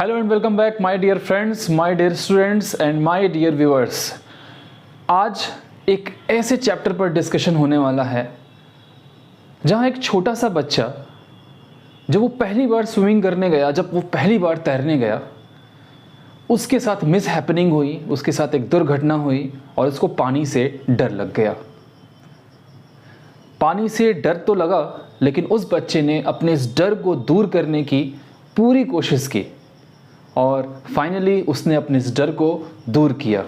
Hello and welcome back my dear friends, my dear students and my dear viewers. आज एक ऐसे chapter पर discussion होने वाला है जहां एक छोटा सा बच्चा जब वो पहली बार स्विमिंग करने गया, जब वो पहली बार तैरने गया, उसके साथ मिस हैपनिंग हुई, उसके साथ एक दुर्घटना हुई और उसको पानी से डर लग गया। पानी से डर तो लगा, लेकिन उस बच्चे ने अपने इस डर को दूर करने की पूरी कोशिश की और फाइनली उसने अपने इस डर को दूर किया।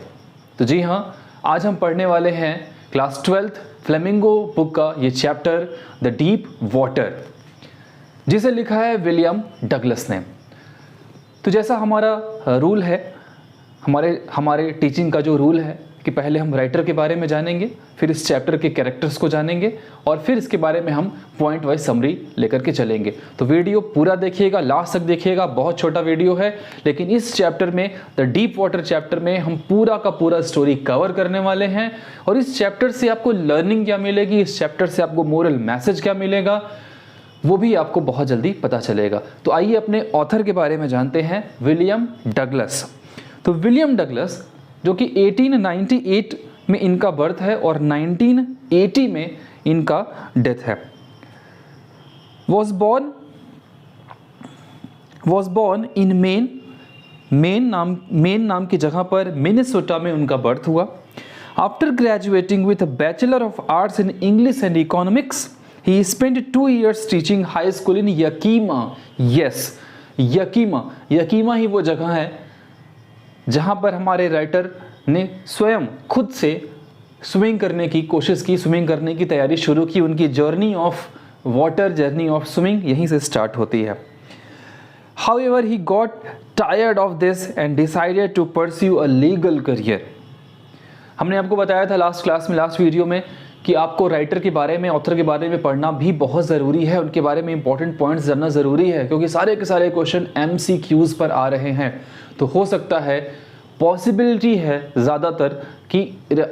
तो जी हाँ, आज हम पढ़ने वाले हैं क्लास 12th फ्लेमिंगो बुक का ये चैप्टर द डीप वाटर, जिसे लिखा है विलियम डगलस ने। तो जैसा हमारा रूल है, हमारे टीचिंग का जो रूल है कि पहले हम राइटर के बारे में जानेंगे, फिर इस चैप्टर के कैरेक्टर्स को जानेंगे और फिर इसके बारे में हम पॉइंट वाइज समरी लेकर के चलेंगे। तो वीडियो पूरा देखिएगा, लास्ट तक देखिएगा। बहुत छोटा वीडियो है, लेकिन इस चैप्टर में, द डीप वाटर चैप्टर में, हम पूरा का पूरा स्टोरी कवर करने वाले हैं। और इस चैप्टर से आपको लर्निंग क्या मिलेगी, इस चैप्टर से आपको मोरल मैसेज क्या मिलेगा, वो भी आपको बहुत जल्दी पता चलेगा। तो आइए अपने ऑथर के बारे में जानते हैं, विलियम डगलस। तो विलियम डगलस जो कि 1898 में इनका बर्थ है और 1980 में इनका डेथ है। was born इन मेन नाम की जगह पर मिनेसोटा में उनका बर्थ हुआ। After graduating with bachelor of arts in English and economics, he spent 2 years teaching high school in Yakima. Yes, यकीमा ही वो जगह है जहाँ पर हमारे राइटर ने स्वयं खुद से स्विमिंग करने की कोशिश की, स्विमिंग करने की तैयारी शुरू की। उनकी journey of water, journey of swimming यहीं से स्टार्ट होती है। However, he got tired of this and decided to pursue a legal career. हमने आपको बताया था लास्ट क्लास में, लास्ट वीडियो में, कि आपको राइटर के बारे में, ऑथर के बारे में पढ़ना भी बहुत ज़रूरी है, उनके बारे में इंपॉर्टेंट पॉइंट्स जानना ज़रूरी है, क्योंकि सारे के सारे क्वेश्चन MCQs पर आ रहे हैं। तो हो सकता है, पॉसिबिलिटी है ज़्यादातर कि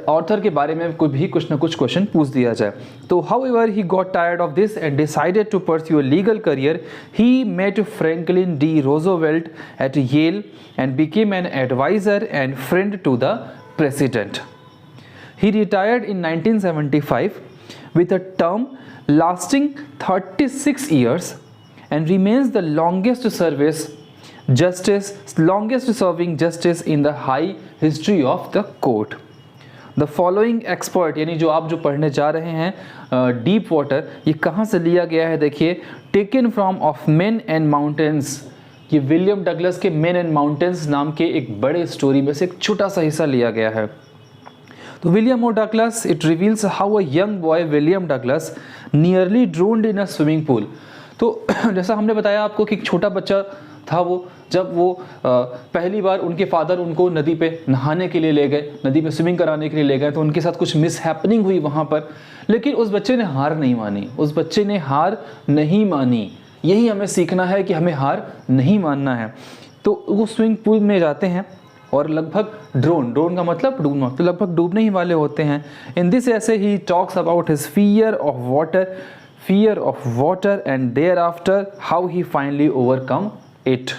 ऑथर के बारे में कोई भी कुछ ना कुछ क्वेश्चन पूछ दिया जाए। तो however he got tired of this and decided to pursue a legal career. He met Franklin D Roosevelt at Yale and became an adviser and friend to the president. He retired in 1975 with a term lasting 36 years and remains the longest serving justice in the high history of the court. The following expert, यानी जो आप जो पढ़ने जा रहे हैं deep water, ये कहाँ से लिया गया है देखिए, taken from of main and mountains. ये विलियम डगलस के मेन एंड माउंटेन्स नाम के एक बड़े स्टोरी में से एक छोटा सा हिस्सा लिया गया है। तो William Douglas, it reveals how a young boy William Douglas nearly drowned in a swimming pool. तो जैसा हमने बताया आपको कि एक छोटा बच्चा था वो, जब वो पहली बार उनके फादर उनको नदी पे नहाने के लिए ले गए, नदी में स्विमिंग कराने के लिए ले गए, तो उनके साथ कुछ मिस हैपनिंग हुई वहाँ पर। लेकिन उस बच्चे ने हार नहीं मानी। यही हमें सीखना है कि हमें हार नहीं मानना है। तो वो स्विमिंग पूल में जाते हैं और लगभग ड्रोन का मतलब डूबना, तो लगभग डूबने ही वाले होते हैं। In this essay he talks about his fear of water and thereafter how he finally overcome it.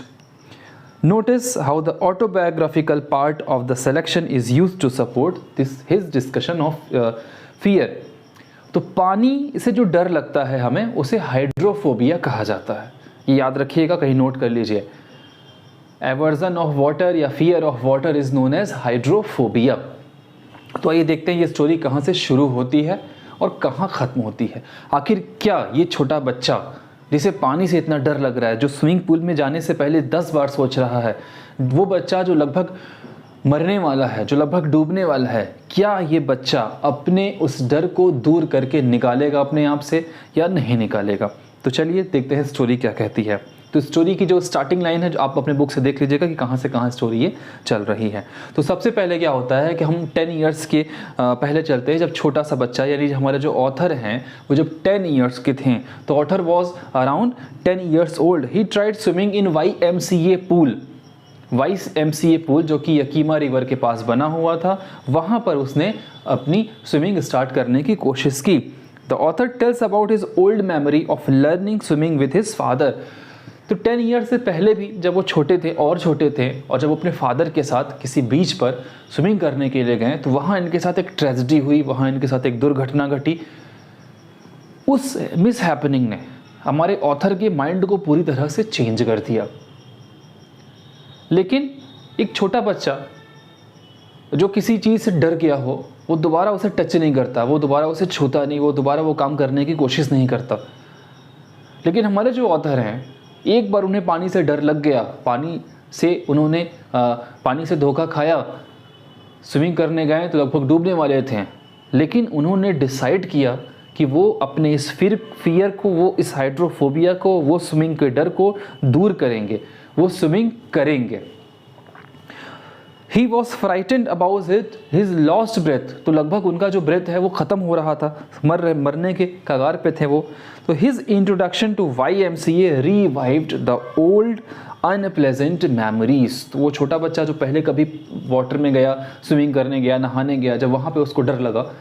Notice how the autobiographical part of the selection is used to support his discussion of fear. तो पानी से जो डर लगता है हमें, उसे hydrophobia कहा जाता है। ये याद रखिएगा, कहीं नोट कर लीजिए। एवर्जन ऑफ वाटर या fear of water is known as hydrophobia. तो आइए देखते हैं ये स्टोरी कहाँ से शुरू होती है और कहाँ ख़त्म होती है। आखिर क्या ये छोटा बच्चा जिसे पानी से इतना डर लग रहा है, जो स्विमिंग पूल में जाने से पहले 10 बार सोच रहा है, वो बच्चा जो लगभग मरने वाला है, जो लगभग डूबने वाला है, क्या ये बच्चा अपने उस डर को दूर करके निकालेगा अपने आप से या नहीं निकालेगा? तो चलिए देखते हैं स्टोरी क्या कहती है। तो स्टोरी की जो स्टार्टिंग लाइन है, जो आप अपने बुक से देख लीजिएगा कि कहाँ से कहाँ स्टोरी ये चल रही है। तो सबसे पहले क्या होता है कि हम 10 ईयर्स के पहले चलते हैं, जब छोटा सा बच्चा, यानी हमारे जो ऑथर हैं वो जब 10 ईयर्स के थे। तो author was around 10 years old. He tried swimming in YMCA pool, जो कि यकीमा रिवर के पास बना हुआ था। वहाँ पर उसने अपनी स्विमिंग स्टार्ट करने की कोशिश की। The author tells about his old memory of learning swimming with his father. तो 10 ईयर से पहले भी जब वो छोटे थे और छोटे थे और जब वो अपने फादर के साथ किसी बीच पर स्विमिंग करने के लिए गए तो वहाँ इनके साथ एक ट्रेजेडी हुई, वहाँ इनके साथ एक दुर्घटना घटी। उस मिस हैपनिंग ने हमारे ऑथर के माइंड को पूरी तरह से चेंज कर दिया। लेकिन एक छोटा बच्चा जो किसी चीज़ से डर गया हो वो दोबारा उसे टच नहीं करता, वो दोबारा उसे छूता नहीं, वो दोबारा वो काम करने की कोशिश नहीं करता। लेकिन हमारे जो ऑथर हैं, एक बार उन्हें पानी से डर लग गया, पानी से धोखा खाया, स्विमिंग करने गए तो लगभग डूबने वाले थे, लेकिन उन्होंने डिसाइड किया कि वो अपने इस फियर को, वो इस हाइड्रोफोबिया को, वो स्विमिंग के डर को दूर करेंगे, वो स्विमिंग करेंगे। He was frightened about his lost breath, तो लगभग उनका जो ब्रेथ है वो ख़त्म हो रहा था, मरने के कगार पे थे वो। तो his introduction to YMCA revived the old unpleasant memories। तो वो छोटा बच्चा जो पहले कभी वाटर में गया, स्विमिंग करने गया, नहाने गया, जब वहाँ पे उसको डर लगा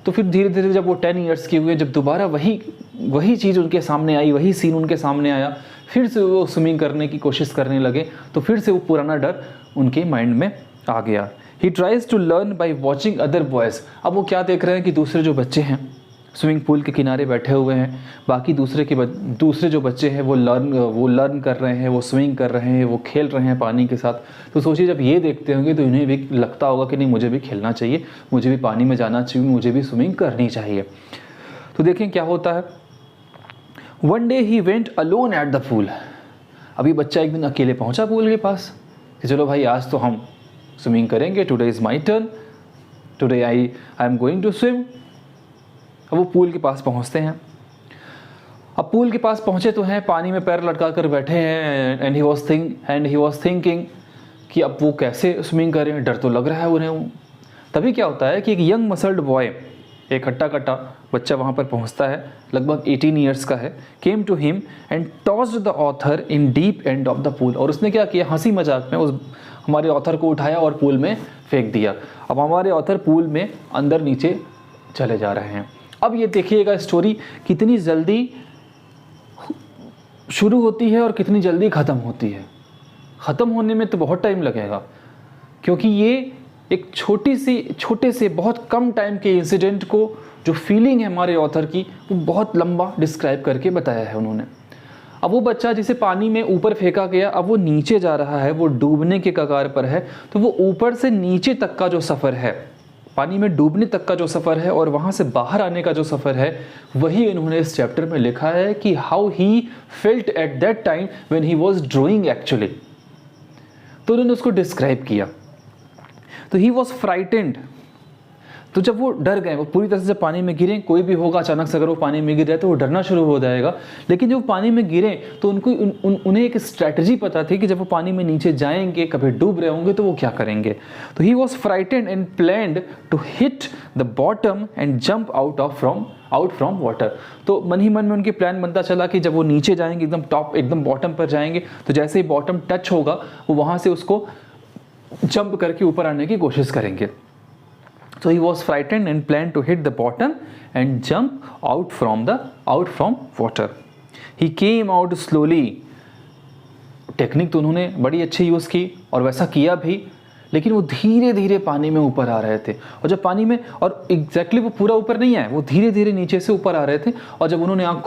तो फिर धीरे धीरे जब वो 10 ईयर्स के हुए, जब दोबारा वही चीज़ उनके सामने आई, वही सीन उनके सामने आया, फिर से वो स्विमिंग करने की कोशिश करने लगे, तो फिर से वो पुराना डर उनके माइंड में आ गया। He tries to learn by watching other boys। अब वो क्या देख रहे हैं कि दूसरे जो बच्चे हैं स्विमिंग पूल के किनारे बैठे हुए हैं, बाकी दूसरे जो बच्चे हैं वो लर्न कर रहे हैं, वो स्विमिंग कर रहे हैं, वो खेल रहे हैं पानी के साथ। तो सोचिए जब ये देखते होंगे तो इन्हें भी लगता होगा कि नहीं, मुझे भी खेलना चाहिए, मुझे भी पानी में जाना चाहिए, मुझे भी स्विमिंग करनी चाहिए। तो देखें क्या होता है। One day he went alone at the pool। अभी बच्चा एक दिन अकेले पहुंचा पूल के पास कि चलो भाई आज तो हम स्विमिंग करेंगे, today is my turn, today I am going to swim. अब वो पूल के पास पहुंचते हैं। अब पूल के पास पहुंचे तो हैं, पानी में पैर लटका कर बैठे हैं, एंड ही वॉज थिंकिंग कि अब वो कैसे स्विमिंग करें, डर तो लग रहा है उन्हें। तभी क्या होता है कि एक यंग मसल्ड बॉय, एक हट्टा कट्टा बच्चा वहाँ पर पहुँचता है, लगभग 18 ईयर्स का है, came to him and tossed the author in deep end of the pool. और उसने क्या किया, हंसी मजाक में उस हमारे ऑथर को उठाया और पूल में फेंक दिया। अब हमारे ऑथर पूल में अंदर नीचे चले जा रहे हैं। अब ये देखिएगा स्टोरी कितनी जल्दी शुरू होती है और कितनी जल्दी ख़त्म होती है। ख़त्म होने में तो बहुत टाइम लगेगा, क्योंकि ये एक छोटे से बहुत कम टाइम के इंसिडेंट को, जो फीलिंग है हमारे ऑथर की, वो बहुत लंबा डिस्क्राइब करके बताया है उन्होंने। अब वो बच्चा जिसे पानी में ऊपर फेंका गया, अब वो नीचे जा रहा है, वो डूबने के कगार पर है। तो वो ऊपर से नीचे तक का जो सफ़र है, पानी में डूबने तक का जो सफ़र है और वहाँ से बाहर आने का जो सफ़र है, वही इन्होंने इस चैप्टर में लिखा है कि how he felt at that time when he was drawing actually. तो उन्होंने उसको डिस्क्राइब किया। तो ही वॉज फ्राइटेंड। तो जब वो डर गए, वो पूरी तरह से जब पानी में गिरे, कोई भी होगा अचानक से अगर वो पानी में गिर जाए तो वो डरना शुरू हो जाएगा। लेकिन जब वो पानी में गिरे तो उन्हें एक स्ट्रैटेजी पता थी कि जब वो पानी में नीचे जाएंगे, कभी डूब रहे होंगे तो वो क्या करेंगे। तो he was frightened and planned to hit the bottom and jump out from water. तो मन ही मन में उनके प्लान बनता चला कि जब वो नीचे जाएंगे, एकदम बॉटम पर जाएंगे, तो जैसे ही बॉटम टच होगा वो वहाँ से उसको जंप करके ऊपर आने की कोशिश करेंगे। So he was frightened and planned to hit the bottom and jump out from water. He came out slowly। Technique तो उन्होंने बड़ी अच्छी यूज़ की और वैसा किया भी, लेकिन वो धीरे धीरे पानी में ऊपर आ रहे थे। और जब पानी में, और एग्जैक्टली वो पूरा ऊपर नहीं आए, वो धीरे धीरे नीचे से ऊपर आ रहे थे। और जब उन्होंने आँख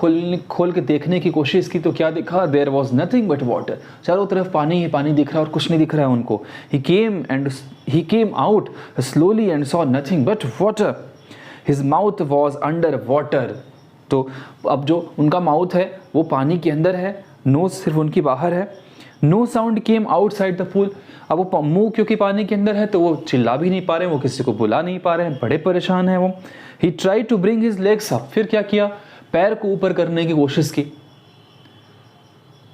खोल के देखने की कोशिश की तो क्या दिखा, there was nothing but water. चारों तरफ पानी ही पानी दिख रहा है और कुछ नहीं दिख रहा है उनको। He came out slowly and saw nothing but water. His mouth was under water. तो अब जो उनका माउथ है वो पानी के अंदर है, नोज सिर्फ उनकी बाहर है। No sound came outside the pool. अब वो मुंह क्योंकि पानी के अंदर है तो वो चिल्ला भी नहीं पा रहे हैं, वो किसी को बुला नहीं पा रहे हैं, बड़े परेशान हैं वो। He try to bring his legs up. फिर क्या किया, पैर को ऊपर करने की कोशिश की,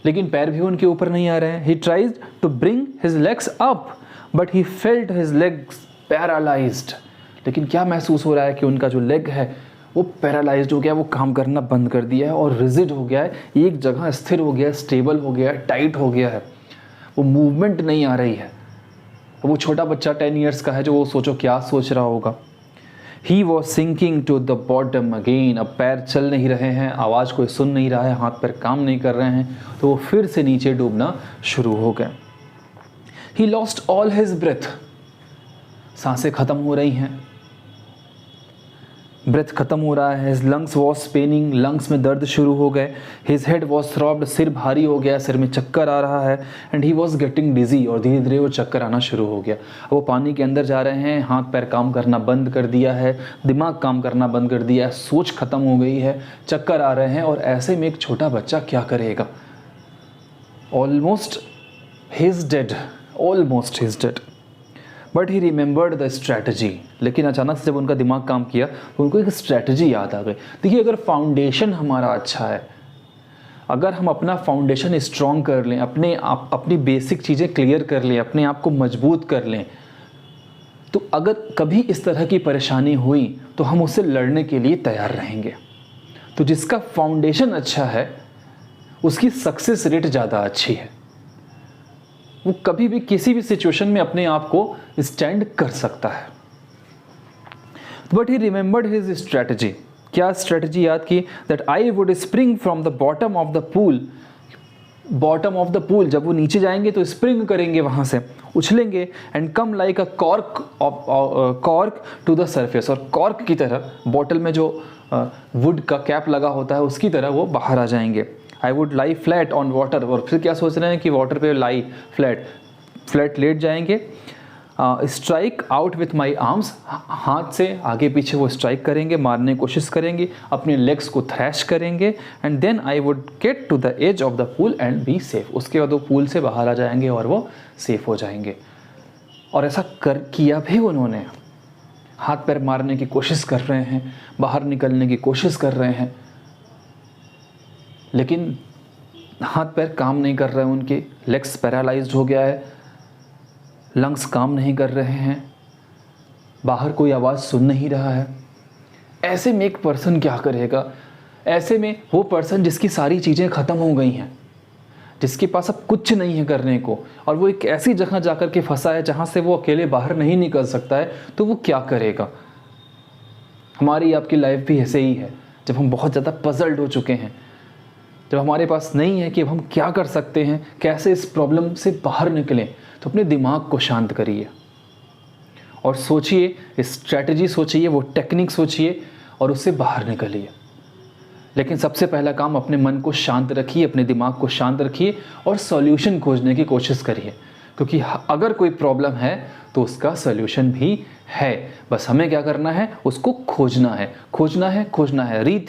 लेकिन पैर भी उनके ऊपर नहीं आ रहे हैं। He tries to bring his legs up but he felt his legs paralysed. लेकिन क्या महसूस हो रहा है कि उनका जो लेग है वो पैरालाइज्ड हो गया, वो काम करना बंद कर दिया है और रिजिड हो गया है, एक जगह स्थिर हो गया है, स्टेबल हो गया है, टाइट हो गया है, वो मूवमेंट नहीं आ रही है। वो छोटा बच्चा 10 ईयर्स का है, जो वो सोचो क्या सोच रहा होगा। He was sinking to the bottom again. अब पैर चल नहीं रहे हैं, आवाज़ कोई सुन नहीं रहा है, हाथ पैर काम नहीं कर रहे हैं, तो वो फिर से नीचे डूबना शुरू हो गए। He lost all his breath. सांसें खत्म हो रही हैं, ब्रेथ खत्म हो रहा है। His lungs was paining, lungs में दर्द शुरू हो गए। हिज हेड वॉज थ्रॉब्ड, सिर भारी हो गया, सिर में चक्कर आ रहा है। एंड ही वॉज गेटिंग डिजी, और धीरे धीरे वो चक्कर आना शुरू हो गया। वो पानी के अंदर जा रहे हैं, हाथ पैर काम करना बंद कर दिया है, दिमाग काम करना बंद कर दिया है, सोच खत्म हो गई है, चक्कर आ रहे हैं। और ऐसे में एक छोटा बच्चा क्या करेगा? Almost he is dead, almost he is dead. But he remembered the strategy. लेकिन अचानक से जब उनका दिमाग काम किया तो उनको एक स्ट्रैटेजी याद आ गई। देखिए, अगर फाउंडेशन हमारा अच्छा है, अगर हम अपना फाउंडेशन स्ट्रॉन्ग कर लें, अपनी बेसिक चीज़ें क्लियर कर लें, अपने आप को मजबूत कर लें, तो अगर कभी इस तरह की परेशानी हुई तो हम उससे लड़ने के लिए तैयार रहेंगे। तो जिसका फाउंडेशन अच्छा है उसकी सक्सेस रेट ज़्यादा अच्छी है, वो कभी भी किसी भी सिचुएशन में अपने आप को स्टैंड कर सकता है। But he remembered his strategy. क्या स्ट्रैटेजी याद की? That I would spring from the bottom of the pool. Bottom of the pool, जब वो नीचे जाएंगे तो स्प्रिंग करेंगे, वहां से उछलेंगे, and come like a cork to the surface. और कॉर्क की तरह, बॉटल में जो वुड का कैप लगा होता है उसकी तरह वो बाहर आ जाएंगे। I would lie flat on water. और फिर क्या सोच रहे हैं कि वाटर पे लाई फ्लैट लेट जाएंगे। Strike out with my arms. हाथ से आगे पीछे वो स्ट्राइक करेंगे, मारने की कोशिश करेंगे, अपने लेग्स को थ्रैश करेंगे। And then I would get to the edge of the pool and be safe. उसके बाद वो पूल से बाहर आ जाएंगे और वो सेफ हो जाएंगे। और ऐसा किया भी उन्होंने। हाथ पैर मारने की कोशिश कर रहे हैं, बाहर निकलने की कोशिश कर रहे हैं, लेकिन हाथ पैर काम नहीं कर रहे हैं, उनके लेग्स पैरालाइज्ड हो गया है, लंग्स काम नहीं कर रहे हैं, बाहर कोई आवाज़ सुन नहीं रहा है। ऐसे में एक पर्सन क्या करेगा? ऐसे में वो पर्सन जिसकी सारी चीज़ें ख़त्म हो गई हैं, जिसके पास अब कुछ नहीं है करने को, और वो एक ऐसी जगह जाकर के फंसा है जहाँ से वो अकेले बाहर नहीं निकल सकता है, तो वो क्या करेगा? हमारी आपकी लाइफ भी ऐसे ही है, जब हम बहुत ज़्यादा पजल्ड हो चुके हैं, जब हमारे पास नहीं है कि अब हम क्या कर सकते हैं, कैसे इस प्रॉब्लम से बाहर निकलें, तो अपने दिमाग को शांत करिए और सोचिए, स्ट्रैटेजी सोचिए, वो टेक्निक सोचिए और उससे बाहर निकलिए। लेकिन सबसे पहला काम, अपने मन को शांत रखिए, अपने दिमाग को शांत रखिए और सॉल्यूशन खोजने की कोशिश करिए, क्योंकि अगर कोई प्रॉब्लम है तो उसका सॉल्यूशन भी है। बस हमें क्या करना है? उसको खोजना है, खोजना है, खोजना है।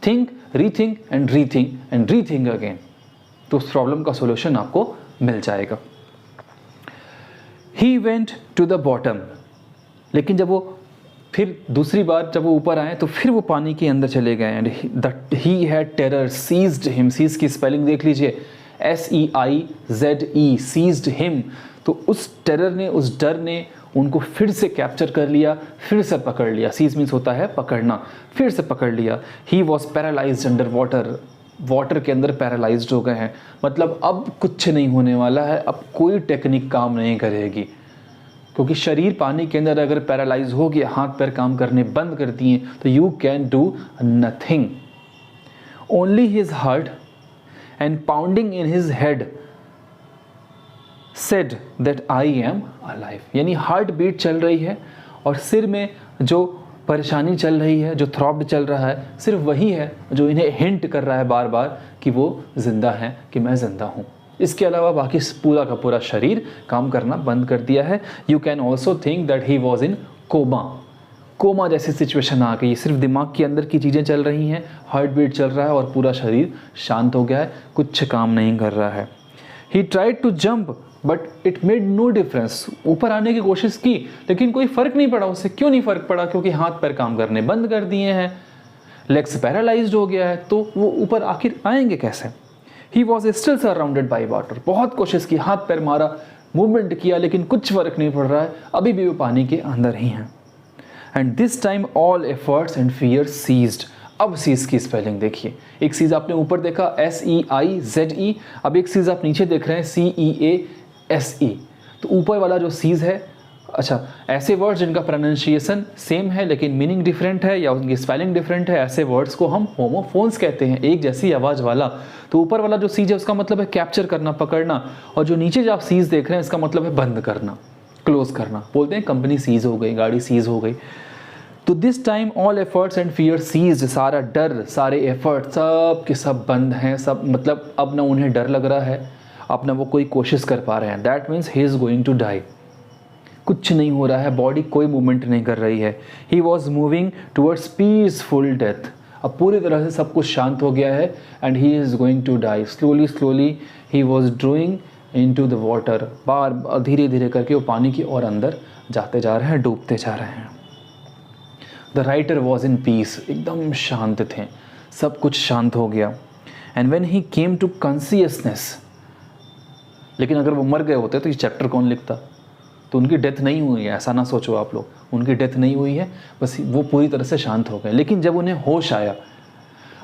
Think, rethink and rethink again, तो उस प्रॉब्लम का सॉल्यूशन आपको मिल जाएगा। He went to the bottom. लेकिन जब वो फिर दूसरी बार जब वो ऊपर आए तो फिर वो पानी के अंदर चले गए। And he had terror seized him. Seize की स्पेलिंग देख लीजिए, SEIZE, सीज्ड हिम। तो उस टेरर ने, उस डर ने उनको फिर से कैप्चर कर लिया, फिर से पकड़ लिया। सीज मीन्स होता है पकड़ना, फिर से पकड़ लिया। He was paralysed under water. Water के अंदर पैरालाइज्ड हो गए हैं, मतलब अब कुछ नहीं होने वाला है, अब कोई टेक्निक काम नहीं करेगी, क्योंकि शरीर पानी के अंदर अगर पैरालाइज हो गया, हाथ पैर काम करने बंद कर दिए, तो you can do nothing. Only his heart and pounding in his head said that I am alive. यानी हार्ट बीट चल रही है और सिर में जो परेशानी चल रही है, जो थ्रॉब चल रहा है, सिर्फ वही है जो इन्हें हिंट कर रहा है बार बार कि वो जिंदा हैं, कि मैं जिंदा हूँ। इसके अलावा बाकी पूरा का पूरा शरीर काम करना बंद कर दिया है। You can also think that he was in coma जैसी सिचुएशन आ गई। सिर्फ दिमाग के अंदर की चीज़ें चल रही हैं, हार्ट बीट चल रहा है और पूरा शरीर शांत हो गया है, कुछ काम नहीं कर रहा है। He tried to jump but it made no difference. ऊपर आने की कोशिश की लेकिन कोई फर्क नहीं पड़ा उससे। क्यों नहीं फर्क पड़ा? क्योंकि हाथ पैर काम करने बंद कर दिए हैं, लेग्स पैरालाइज्ड हो गया है, तो वो ऊपर आखिर आएंगे कैसे? He was still surrounded by water. बहुत कोशिश की, हाथ पैर मारा, मूवमेंट किया, लेकिन कुछ फर्क नहीं पड़ रहा है, अभी भी वो पानी के अंदर ही हैं। And this time all efforts and fear seized. अब सीज की स्पेलिंग देखिए, एक सीज आपने ऊपर देखा SEIZE, अब एक सीज आप नीचे देख रहे हैं CEASE। तो ऊपर वाला जो सीज है अच्छा, ऐसे वर्ड्स जिनका प्रोनाउंसिएशन सेम है लेकिन मीनिंग डिफरेंट है या उनकी स्पेलिंग डिफरेंट है, ऐसे वर्ड्स को हम होमोफोन्स कहते हैं, एक जैसी आवाज़ वाला। तो ऊपर वाला जो सीज है उसका मतलब है कैप्चर करना, पकड़ना, और जो नीचे जो आप सीज देख रहे हैं इसका मतलब है बंद करना, क्लोज करना। बोलते हैं कंपनी सीज हो गई, गाड़ी सीज हो गई। तो this time all efforts and fear seized, सारा डर, सारे एफर्ट सब के सब बंद हैं, सब मतलब अब ना उन्हें डर लग रहा है, अब ना वो कोई कोशिश कर पा रहे हैं। That means he is going to die. कुछ नहीं हो रहा है, बॉडी कोई मूवमेंट नहीं कर रही है। He was moving towards peaceful death. अब पूरी तरह से सब कुछ शांत हो गया है and he is going to die. Slowly slowly he was drowning into the water. बार धीरे धीरे करके वो पानी की ओर अंदर जाते जा रहे हैं, डूबते जा रहे हैं। The writer was in peace, एकदम शांत थे, सब कुछ शांत हो गया। And when he came to consciousness, लेकिन अगर वो मर गए होते तो ये चैप्टर कौन लिखता। तो उनकी डेथ नहीं हुई है, ऐसा ना सोचो आप लोग, उनकी डेथ नहीं हुई है, बस वो पूरी तरह से शांत हो गए। लेकिन जब उन्हें होश आया,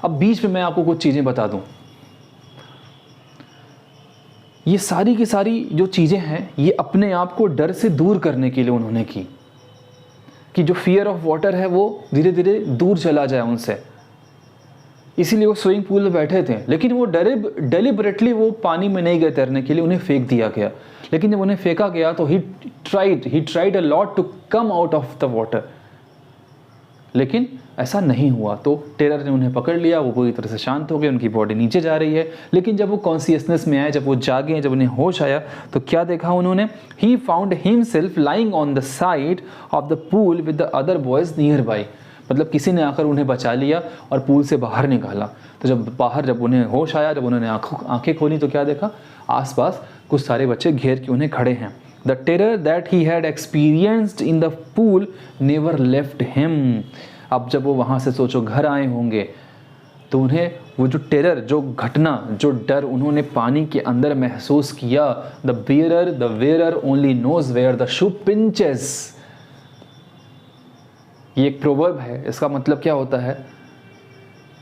अब बीच में मैं आपको कुछ चीज़ें बता दूं, ये सारी की सारी जो चीज़ें हैं ये अपने आप को डर से दूर करने के लिए उन्होंने की, कि जो फियर ऑफ वाटर है वो धीरे धीरे दूर चला जाए उनसे। इसीलिए वो स्विमिंग पूल में बैठे थे, लेकिन वो डेलिबरेटली वो पानी में नहीं गए तैरने के लिए, उन्हें फेंक दिया गया। लेकिन जब उन्हें फेंका गया तो he tried a lot to come out of the water, लेकिन ऐसा नहीं हुआ। तो टेरर ने उन्हें पकड़ लिया, वो पूरी तरह से शांत हो गए, उनकी बॉडी नीचे जा रही है। लेकिन जब वो कॉन्शियसनेस में आए, जब वो जागे, जब उन्हें होश आया, तो क्या देखा उन्होंने? He found himself lying on the side of the pool with the other boys near by. मतलब किसी ने आकर उन्हें बचा लिया और पूल से बाहर निकाला। तो जब उन्हें होश आया, जब उन्होंने आंखें खोली, तो क्या देखा? आसपास कुछ सारे बच्चे घेर के उन्हें खड़े हैं। The terror that he had experienced in the pool never left him. अब जब वो वहाँ से सोचो घर आए होंगे, तो उन्हें वो जो टेरर, जो घटना, जो डर उन्होंने पानी के अंदर महसूस किया, the wearer only knows where the shoe pinches. ये एक प्रोवर्ब है, इसका मतलब क्या होता है?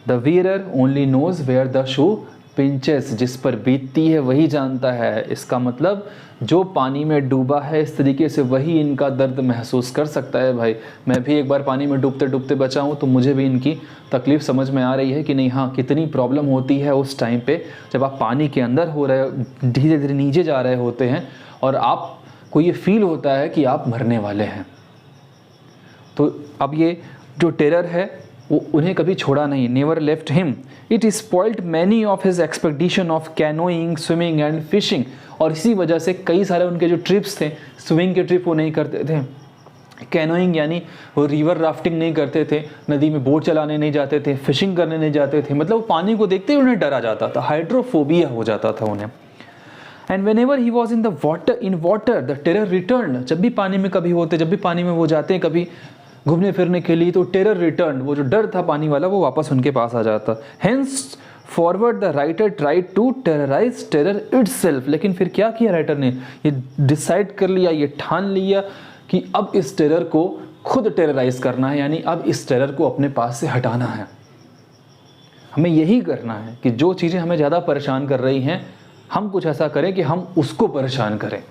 The wearer only knows where the shoe pinches, जिस पर बीतती है वही जानता है। इसका मतलब जो पानी में डूबा है इस तरीके से, वही इनका दर्द महसूस कर सकता है। भाई मैं भी एक बार पानी में डूबते डूबते बचा हूँ, तो मुझे भी इनकी तकलीफ़ समझ में आ रही है कि नहीं, हाँ, कितनी प्रॉब्लम होती है उस टाइम पे जब आप पानी के अंदर हो रहे, धीरे धीरे नीचे जा रहे होते हैं और आपको ये फील होता है कि आप मरने वाले हैं। तो अब ये जो टेरर है वो उन्हें कभी छोड़ा नहीं, never left him. It spoiled many of his expectation of canoeing, swimming and fishing. और इसी वजह से कई सारे उनके जो ट्रिप्स थे, स्विमिंग के ट्रिप वो नहीं करते थे, कैनोइंग यानी वो रिवर राफ्टिंग नहीं करते थे, नदी में बोट चलाने नहीं जाते थे, फिशिंग करने नहीं जाते थे। मतलब पानी को देखते ही उन्हें डरा जाता था, हाइड्रोफोबिया हो जाता था उन्हें। And whenever he was in water the terror returned। जब भी पानी में कभी होते, जब भी पानी में वो जाते हैं कभी घूमने फिरने के लिए, तो टेरर रिटर्न, वो जो डर था पानी वाला, वो वापस उनके पास आ जाता। Henceforward the writer tried to terrorise terror itself. लेकिन फिर क्या किया राइटर ने? ये डिसाइड कर लिया, ये ठान लिया कि अब इस टेरर को खुद टेरराइज करना है, यानी अब इस टेरर को अपने पास से हटाना है। हमें यही करना है कि जो चीज़ें हमें ज़्यादा परेशान कर रही हैं, हम कुछ ऐसा करें कि हम उसको परेशान करें,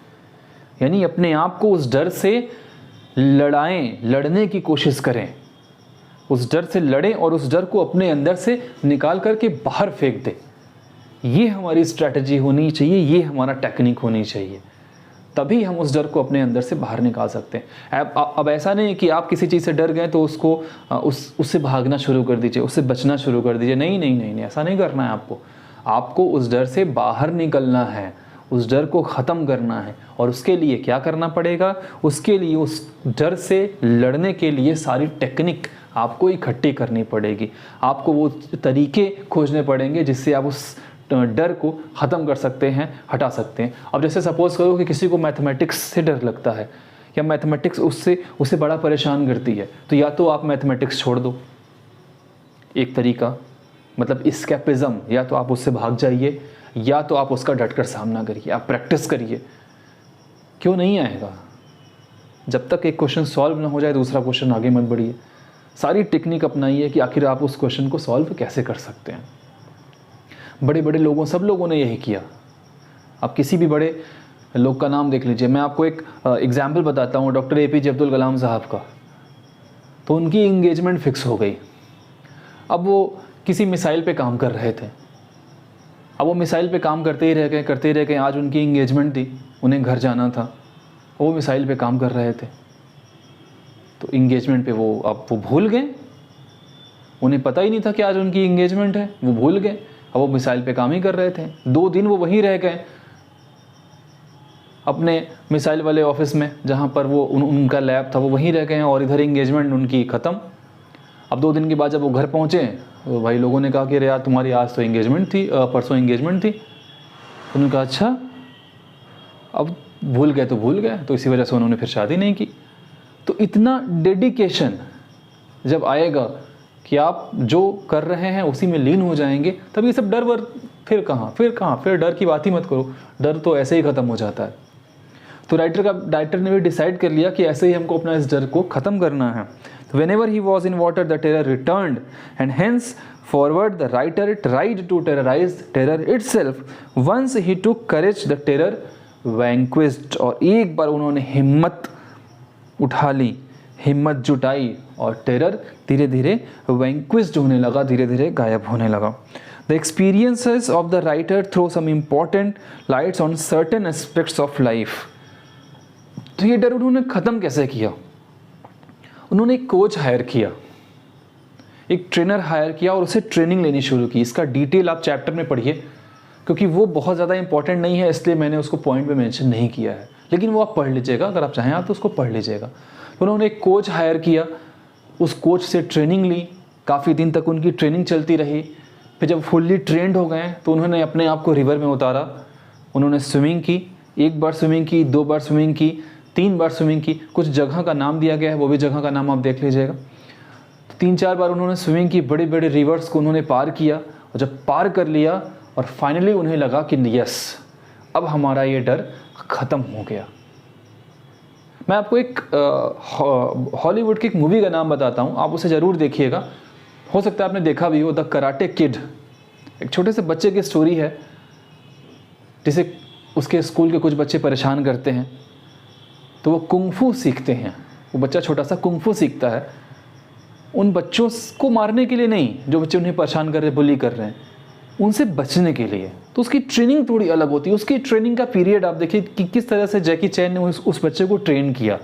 यानी अपने आप को उस डर से लड़ने की कोशिश करें, उस डर से लड़ें और उस डर को अपने अंदर से निकाल करके बाहर फेंक दें। ये हमारी स्ट्रैटेजी होनी चाहिए, ये हमारा टेक्निक होनी चाहिए, तभी हम उस डर को अपने अंदर से बाहर निकाल सकते हैं। अब ऐसा नहीं कि आप किसी चीज़ से डर गए तो उससे भागना शुरू कर दीजिए, उससे बचना शुरू कर दीजिए। नहीं, ऐसा नहीं करना है आपको उस डर से बाहर निकलना है, उस डर को ख़त्म करना है। और उसके लिए क्या करना पड़ेगा? उसके लिए उस डर से लड़ने के लिए सारी टेक्निक आपको इकट्ठी करनी पड़ेगी, आपको वो तरीके खोजने पड़ेंगे जिससे आप उस डर को ख़त्म कर सकते हैं, हटा सकते हैं। अब जैसे सपोज़ करो कि किसी को मैथमेटिक्स से डर लगता है या मैथमेटिक्स उससे बड़ा परेशान करती है, तो या तो आप मैथमेटिक्स छोड़ दो, एक तरीका, मतलब एस्केपिज्म, या तो आप उससे भाग जाइए या तो आप उसका डटकर सामना करिए, आप प्रैक्टिस करिए। क्यों नहीं आएगा? जब तक एक क्वेश्चन सॉल्व ना हो जाए दूसरा क्वेश्चन आगे मत बढ़िए। सारी टेक्निक अपनाइए कि आखिर आप उस क्वेश्चन को सॉल्व कैसे कर सकते हैं। बड़े बड़े लोगों, सब लोगों ने यही किया। आप किसी भी बड़े लोग का नाम देख लीजिए। मैं आपको एक एग्जाम्पल बताता हूँ, डॉक्टर APJ अब्दुल कलाम साहब का। तो उनकी इंगेजमेंट फिक्स हो गई। अब वो किसी मिसाइल पे काम कर रहे थे। अब वो मिसाइल पे काम करते ही रह गए। आज उनकी इंगेजमेंट थी, उन्हें घर जाना था, वो मिसाइल पे काम कर रहे थे। तो इंगेजमेंट पे वो भूल गए, उन्हें पता ही नहीं था कि आज उनकी इंगेजमेंट है, वो भूल गए। अब वो मिसाइल पे काम ही कर रहे थे। 2 दिन वो वहीं रह गए अपने मिसाइल वाले ऑफिस में, जहाँ पर वो उनका लैब था, वो वहीं रह गए हैं और इधर इंगेजमेंट उनकी ख़त्म। अब 2 दिन के बाद जब वो घर पहुँचे तो भाई लोगों ने कहा कि अरे यार तुम्हारी आज तो इंगेजमेंट थी, परसों इंगेजमेंट थी। उन्होंने कहा अच्छा, अब भूल गए तो भूल गए, तो इसी वजह से उन्होंने फिर शादी नहीं की। तो इतना डेडिकेशन जब आएगा कि आप जो कर रहे हैं उसी में लीन हो जाएंगे, तब ये सब डर वर फिर डर की बात ही मत करो, डर तो ऐसे ही ख़त्म हो जाता है। तो राइटर ने भी डिसाइड कर लिया कि ऐसे ही हमको अपना इस डर को ख़त्म करना है। Whenever he was in water, the terror returned, and hence forward the writer tried to terrorize terror itself. Once he took courage, the terror vanquished. और एक बार उन्होंने हिम्मत उठा ली, हिम्मत जुटाई, और टेरर धीरे धीरे vanquished होने लगा, धीरे धीरे गायब होने लगा। The experiences of the writer throw some important lights on certain aspects of life. तो ये डर उन्होंने ख़त्म कैसे किया? उन्होंने एक कोच हायर किया, एक ट्रेनर हायर किया और उसे ट्रेनिंग लेनी शुरू की। इसका डिटेल आप चैप्टर में पढ़िए, क्योंकि वो बहुत ज़्यादा इंपॉर्टेंट नहीं है, इसलिए मैंने उसको पॉइंट पे मेंशन नहीं किया है, लेकिन वो आप पढ़ लीजिएगा, अगर आप चाहें आप तो उसको पढ़ लीजिएगा। तो उन्होंने एक कोच हायर किया, उस कोच से ट्रेनिंग ली, काफ़ी दिन तक उनकी ट्रेनिंग चलती रही। फिर जब फुल्ली ट्रेंड हो गए तो उन्होंने अपने आप को रिवर में उतारा। उन्होंने स्विमिंग की, 1 बार स्विमिंग की, 2 बार स्विमिंग की, 3 बार स्विमिंग की। कुछ जगह का नाम दिया गया है, वो भी जगह का नाम आप देख लीजिएगा। तो 3-4 बार उन्होंने स्विमिंग की, बड़े बड़े रिवर्स को उन्होंने पार किया, और जब पार कर लिया और फाइनली उन्हें लगा कि यस, अब हमारा ये डर ख़त्म हो गया। मैं आपको एक हॉलीवुड की एक मूवी का नाम बताता हूँ, आप उसे ज़रूर देखिएगा, हो सकता है आपने देखा भी हो, द कराटे किड। एक छोटे से बच्चे की स्टोरी है, जिसे उसके स्कूल के कुछ बच्चे परेशान करते हैं, तो वो कुंग-फू सीखते हैं। वो बच्चा छोटा सा कुंग-फू सीखता है, उन बच्चों को मारने के लिए नहीं जो बच्चे उन्हें परेशान कर रहे हैं, बुली कर रहे हैं, उनसे बचने के लिए। तो उसकी ट्रेनिंग थोड़ी अलग होती है। उसकी ट्रेनिंग का पीरियड आप देखिए कि किस तरह से जैकी चैन ने उस बच्चे को ट्रेन किया,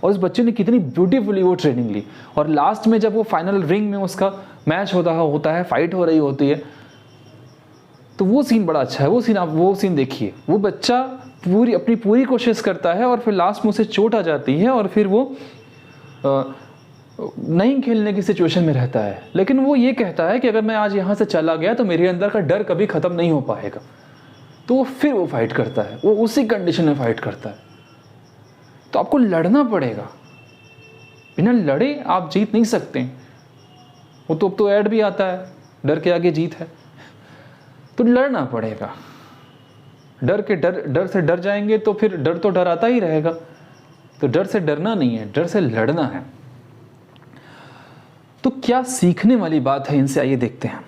और उस बच्चे ने कितनी ब्यूटीफुली वो ट्रेनिंग ली। और लास्ट में जब वो फाइनल रिंग में उसका मैच होता है, फाइट हो रही होती है, तो वो सीन बड़ा अच्छा है। वो सीन देखिए, वो बच्चा अपनी पूरी कोशिश करता है और फिर लास्ट में उसे चोट आ जाती है और फिर वो नहीं खेलने की सिचुएशन में रहता है, लेकिन वो ये कहता है कि अगर मैं आज यहाँ से चला गया तो मेरे अंदर का डर कभी ख़त्म नहीं हो पाएगा। तो फिर वो फाइट करता है, वो उसी कंडीशन में फाइट करता है। तो आपको लड़ना पड़ेगा, बिना लड़े आप जीत नहीं सकते। वो तो अब तो ऐड भी आता है, डर के आगे जीत है। तो लड़ना पड़ेगा, डर से डर जाएंगे तो फिर डर तो डराता ही रहेगा। तो डर से डरना नहीं है, डर से लड़ना है। तो क्या सीखने वाली बात है इनसे, आइए देखते हैं।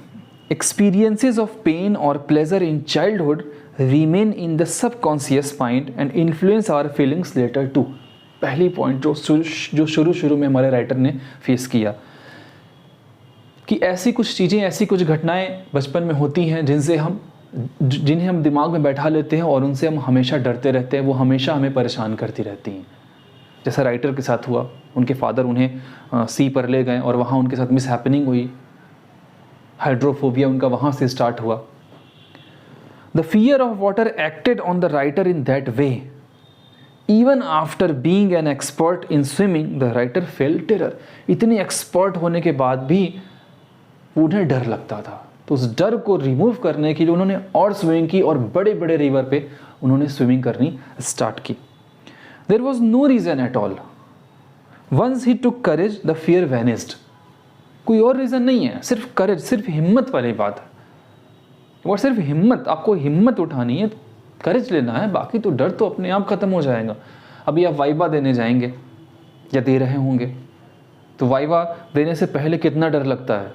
एक्सपीरियंसेस ऑफ पेन और pleasure in childhood remain in the subconscious mind and influence our feelings later too. पहली पॉइंट जो शुरू में हमारे राइटर ने फेस किया, कि ऐसी कुछ चीज़ें, ऐसी कुछ घटनाएं बचपन में होती हैं जिन्हें हम दिमाग में बैठा लेते हैं और उनसे हम हमेशा डरते रहते हैं, वो हमेशा हमें परेशान करती रहती हैं। जैसा राइटर के साथ हुआ, उनके फादर उन्हें सी पर ले गए और वहाँ उनके साथ मिस हैपनिंग हुई, हाइड्रोफोबिया उनका वहाँ से स्टार्ट हुआ। The fear of water acted on the writer in that way. Even after being an expert in swimming the writer felt terror. इतने एक्सपर्ट होने के बाद भी उन्हें डर लगता था। तो उस डर को रिमूव करने के लिए उन्होंने और स्विमिंग की और बड़े बड़े रिवर पे उन्होंने स्विमिंग करनी स्टार्ट की। There was no reason at all. Once he took courage the fear vanished. कोई और रीज़न नहीं है, सिर्फ करेज, सिर्फ हिम्मत वाली बात है। और सिर्फ हिम्मत, आपको हिम्मत उठानी है, करेज लेना है, बाकी तो डर तो अपने आप ख़त्म हो जाएगा। अभी आप वाइवा देने जाएंगे या दे रहे होंगे, तो वाइवा देने से पहले कितना डर लगता है,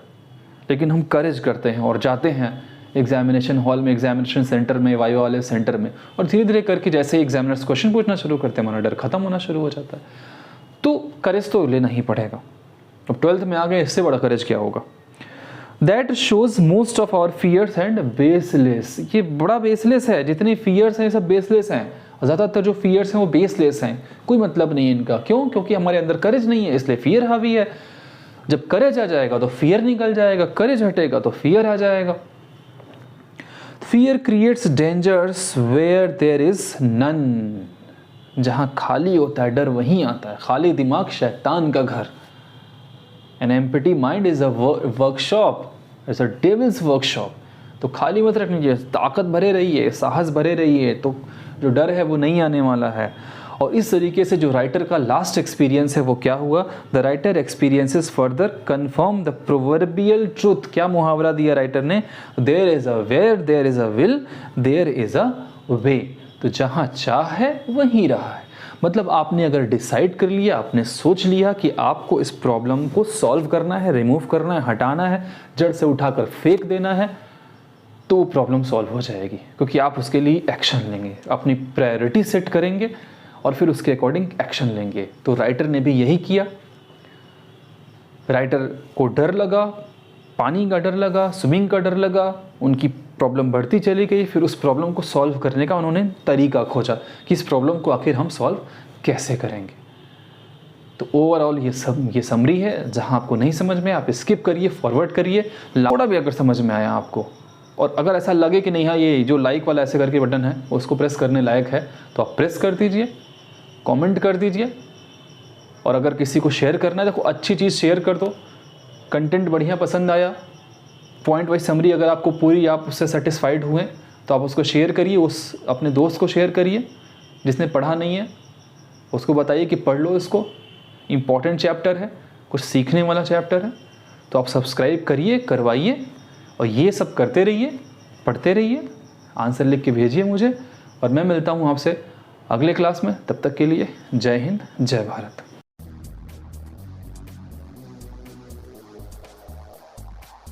लेकिन हम करेज करते हैं और जाते हैं एग्जामिनेशन हॉल में, एग्जामिनेशन सेंटर में, वाइवा वाले सेंटर में, और धीरे धीरे करके जैसे ही एग्जामिनर्स क्वेश्चन पूछना शुरू करते हैं हमारा डर खत्म होना शुरू हो जाता है। तो करेज तो लेना ही पड़ेगा। अब 12th में आ गए, इससे बड़ा करेज क्या होगा। That shows most of our fears and baseless. ये बड़ा बेसलेस है, जितने फियर्स हैं ये सब बेसलेस हैं। ज़्यादातर जो फियर्स हैं वो बेसलेस हैं, कोई मतलब नहीं है इनका। क्यों? क्योंकि हमारे अंदर करेज नहीं है, इसलिए फियर हावी है। जब करेज आ जाएगा तो फियर निकल जाएगा, करेज हटेगा तो फियर आ जाएगा। Fear creates dangers where there is none. जहाँ खाली होता है डर वहीं आता है। खाली दिमाग शैतान का घर। An empty mind is a workshop, is a devils workshop. तो खाली मत रखनी चाहिए, ताकत भरे रहिए, साहस भरे रहिए, तो जो डर है वो नहीं आने वाला है। और इस तरीके से जो राइटर का लास्ट एक्सपीरियंस है वो क्या हुआ, the writer experiences further confirm the proverbial truth. क्या मुहावरा दिया राइटर ने, there is a where there is a will there is a way. तो जहाँ चाह है वहीं रहा है। मतलब आपने अगर डिसाइड कर लिया, आपने सोच लिया कि आपको इस प्रॉब्लम को सॉल्व करना है, रिमूव करना है, हटाना है, जड़ से उठाकर फेंक देना है, तो वो प्रॉब्लम सॉल्व हो जाएगी। क्योंकि आप उसके लिए एक्शन लेंगे, अपनी प्रायोरिटी सेट करेंगे और फिर उसके अकॉर्डिंग एक्शन लेंगे। तो राइटर ने भी यही किया। राइटर को डर लगा, पानी का डर लगा, स्विमिंग का डर लगा, उनकी प्रॉब्लम बढ़ती चली गई। फिर उस प्रॉब्लम को सॉल्व करने का उन्होंने तरीका खोजा कि इस प्रॉब्लम को आखिर हम सॉल्व कैसे करेंगे। तो ओवरऑल ये समरी है। जहां आपको नहीं समझ में आप स्किप करिए, फॉरवर्ड करिए। थोड़ा भी अगर समझ में आया आपको, और अगर ऐसा लगे कि नहीं हाँ ये जो लाइक वाला ऐसे करके बटन है उसको प्रेस करने लायक है, तो आप प्रेस कर दीजिए, कमेंट कर दीजिए। और अगर किसी को शेयर करना है, देखो अच्छी चीज़ शेयर कर दो। कंटेंट बढ़िया पसंद आया, पॉइंट वाइज समरी अगर आपको पूरी, आप उससे सेटिस्फाइड हुए, तो आप उसको शेयर करिए, उस अपने दोस्त को शेयर करिए जिसने पढ़ा नहीं है, उसको बताइए कि पढ़ लो इसको, इम्पॉर्टेंट चैप्टर है, कुछ सीखने वाला चैप्टर है। तो आप सब्सक्राइब करिए, करवाइए, और ये सब करते रहिए, पढ़ते रहिए, आंसर लिख के भेजिए मुझे। और मैं मिलता हूँ आपसे अगले क्लास में। तब तक के लिए जय हिंद, जय भारत।